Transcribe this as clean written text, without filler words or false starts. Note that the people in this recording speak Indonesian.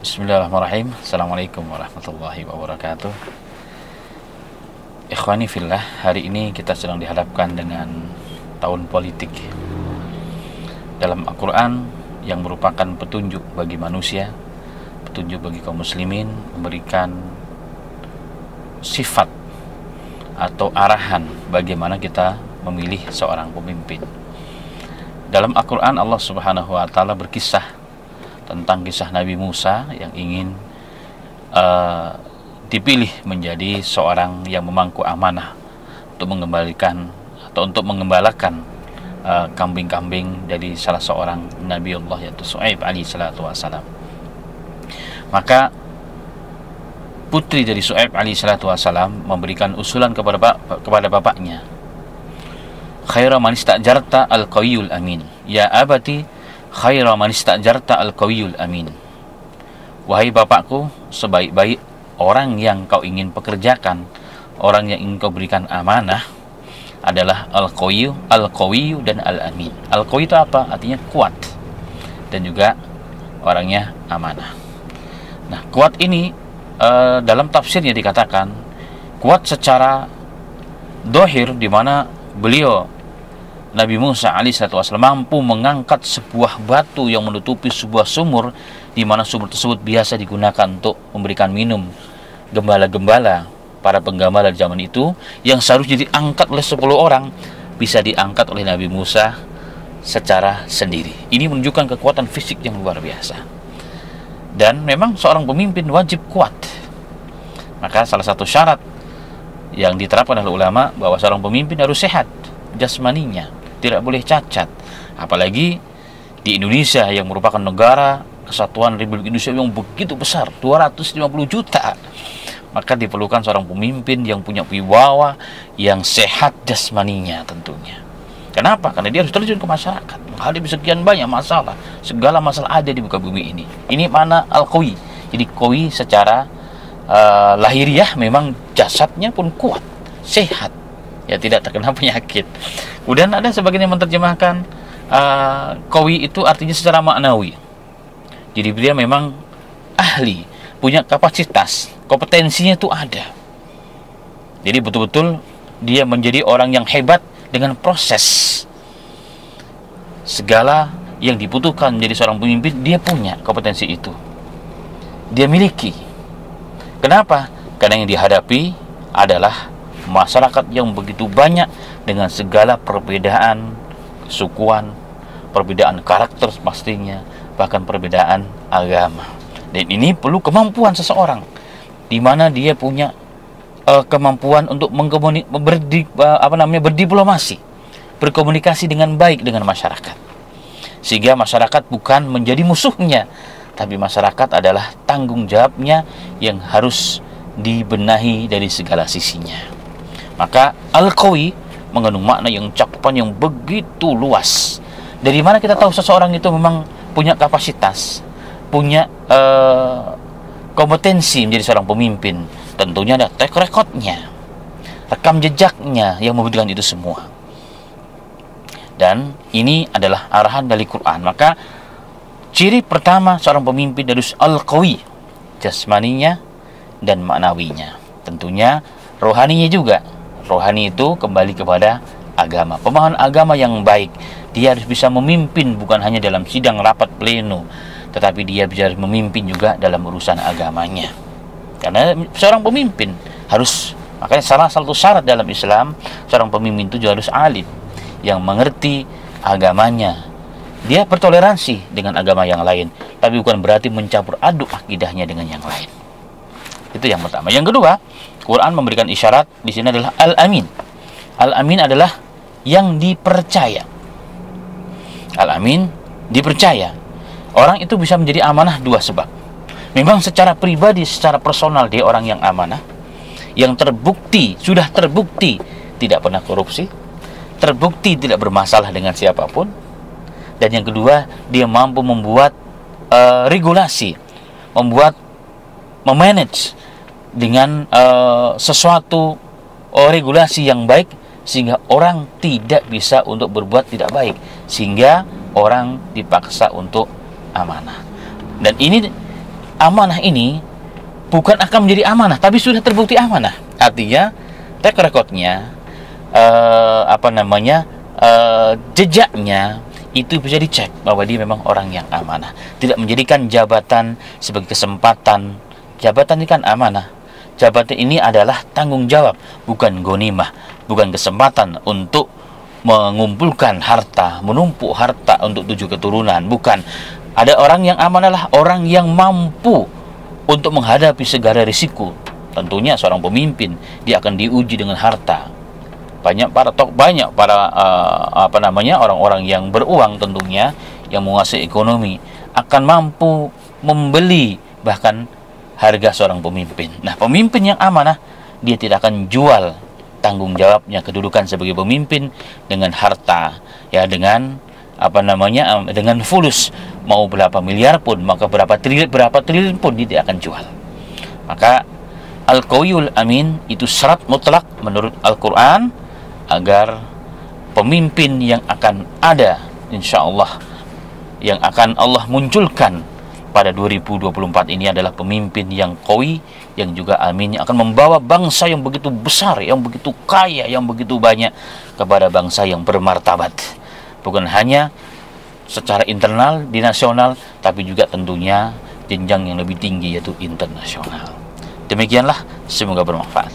Bismillahirrahmanirrahim. Assalamualaikum warahmatullahi wabarakatuh. Ikhwani fillah, hari ini kita sedang dihadapkan dengan tahun politik. Dalam Al-Quran yang merupakan petunjuk bagi manusia, petunjuk bagi kaum muslimin, memberikan sifat atau arahan bagaimana kita memilih seorang pemimpin. Dalam Al-Quran Allah Subhanahu wa Ta'ala berkisah tentang kisah Nabi Musa yang ingin dipilih menjadi seorang yang memangku amanah untuk mengembalikan atau untuk mengembalakan kambing-kambing dari salah seorang Nabi Allah, yaitu Shu'aib alaihi salatu wassalam. Maka putri dari Shu'aib alaihi salatu wassalam memberikan usulan kepada bapaknya, khaira man istajarta al-qawiyul amin, ya abati khaira man istajarta al-qawiyul amin. Wahai bapakku, sebaik-baik orang yang kau ingin pekerjakan, orang yang ingin kau berikan amanah adalah al-qawiyyu dan al-amin. Al-qawiyyu itu apa? Artinya kuat, dan juga orangnya amanah. Nah, kuat ini dalam tafsirnya dikatakan kuat secara dohir, di mana beliau Nabi Musa alaihissalam mampu mengangkat sebuah batu yang menutupi sebuah sumur, di mana sumur tersebut biasa digunakan untuk memberikan minum gembala-gembala, para penggembala di zaman itu, yang seharusnya diangkat oleh 10 orang, bisa diangkat oleh Nabi Musa secara sendiri. Ini menunjukkan kekuatan fisik yang luar biasa. Dan memang seorang pemimpin wajib kuat. Maka salah satu syarat yang diterapkan oleh ulama bahwa seorang pemimpin harus sehat jasmaninya, tidak boleh cacat. Apalagi di Indonesia yang merupakan negara kesatuan Republik Indonesia yang begitu besar, 250 juta. Maka diperlukan seorang pemimpin yang punya wibawa, yang sehat jasmaninya tentunya. Kenapa? Karena dia harus terjun ke masyarakat, menghadapi sekian banyak masalah. Segala masalah ada di muka bumi ini. Ini mana al-qawi. Jadi qawi secara lahiriah, memang jasadnya pun kuat, sehat, ya, tidak terkena penyakit. Kemudian ada sebagian yang menerjemahkan qawi itu artinya secara maknawi. Jadi dia memang ahli, punya kapasitas, kompetensinya itu ada. Jadi betul-betul dia menjadi orang yang hebat dengan proses. Segala yang dibutuhkan menjadi seorang pemimpin, dia punya kompetensi itu, dia miliki. Kenapa? Karena yang dihadapi adalah masyarakat yang begitu banyak dengan segala perbedaan kesukuan, perbedaan karakter pastinya, bahkan perbedaan agama. Dan ini perlu kemampuan seseorang, di mana dia punya kemampuan untuk berdiplomasi, berkomunikasi dengan baik dengan masyarakat, sehingga masyarakat bukan menjadi musuhnya, tapi masyarakat adalah tanggung jawabnya yang harus dibenahi dari segala sisinya. Maka al-qawi mengandung makna yang cakupan yang begitu luas. Dari mana kita tahu seseorang itu memang punya kapasitas, punya kompetensi menjadi seorang pemimpin? Tentunya ada track recordnya, rekam jejaknya yang membuktikan itu semua. Dan ini adalah arahan dari Quran. Maka ciri pertama seorang pemimpin harus al-qawi, jasmaninya dan maknawinya. Tentunya rohaninya juga. Rohani itu kembali kepada agama, pemahaman agama yang baik. Dia harus bisa memimpin bukan hanya dalam sidang rapat pleno, tetapi dia bisa memimpin juga dalam urusan agamanya. Karena seorang pemimpin harus, makanya salah satu syarat dalam Islam, seorang pemimpin itu juga harus alim, yang mengerti agamanya. Dia bertoleransi dengan agama yang lain, tapi bukan berarti mencampur aduk akidahnya dengan yang lain. Itu yang pertama. Yang kedua, Quran memberikan isyarat di sini adalah al-amin. Al-amin adalah yang dipercaya. Al-amin dipercaya. Orang itu bisa menjadi amanah dua sebab. Memang secara pribadi, secara personal dia orang yang amanah, yang terbukti, sudah terbukti tidak pernah korupsi, terbukti tidak bermasalah dengan siapapun. Dan yang kedua, dia mampu membuat regulasi, memanage dengan sesuatu regulasi yang baik, sehingga orang tidak bisa untuk berbuat tidak baik, sehingga orang dipaksa untuk amanah. Dan ini amanah ini bukan akan menjadi amanah, tapi sudah terbukti amanah. Artinya track recordnya, jejaknya itu bisa dicek bahwa dia memang orang yang amanah. Tidak menjadikan jabatan sebagai kesempatan. Jabatan ini kan amanah. Jabatan ini adalah tanggung jawab, bukan ghanimah, bukan kesempatan untuk mengumpulkan harta, menumpuk harta untuk 7 keturunan. Bukan. Ada orang yang amanah lah orang yang mampu untuk menghadapi segala risiko. Tentunya seorang pemimpin, dia akan diuji dengan harta. Banyak para orang-orang yang beruang tentunya, yang menguasai ekonomi, akan mampu membeli bahkan harga seorang pemimpin. Nah, pemimpin yang amanah, dia tidak akan jual tanggung jawabnya, kedudukan sebagai pemimpin dengan harta, ya, dengan dengan fulus, mau berapa miliar pun, maka berapa triliun pun dia tidak akan jual. Maka Al-Qawiyul Amin itu syarat mutlak menurut Al-Quran agar pemimpin yang akan ada, insya Allah, yang akan Allah munculkan pada 2024 ini adalah pemimpin yang qawi, yang juga amin, yang akan membawa bangsa yang begitu besar, yang begitu kaya, yang begitu banyak kepada bangsa yang bermartabat. Bukan hanya secara internal di nasional, tapi juga tentunya jenjang yang lebih tinggi, yaitu internasional. Demikianlah, semoga bermanfaat.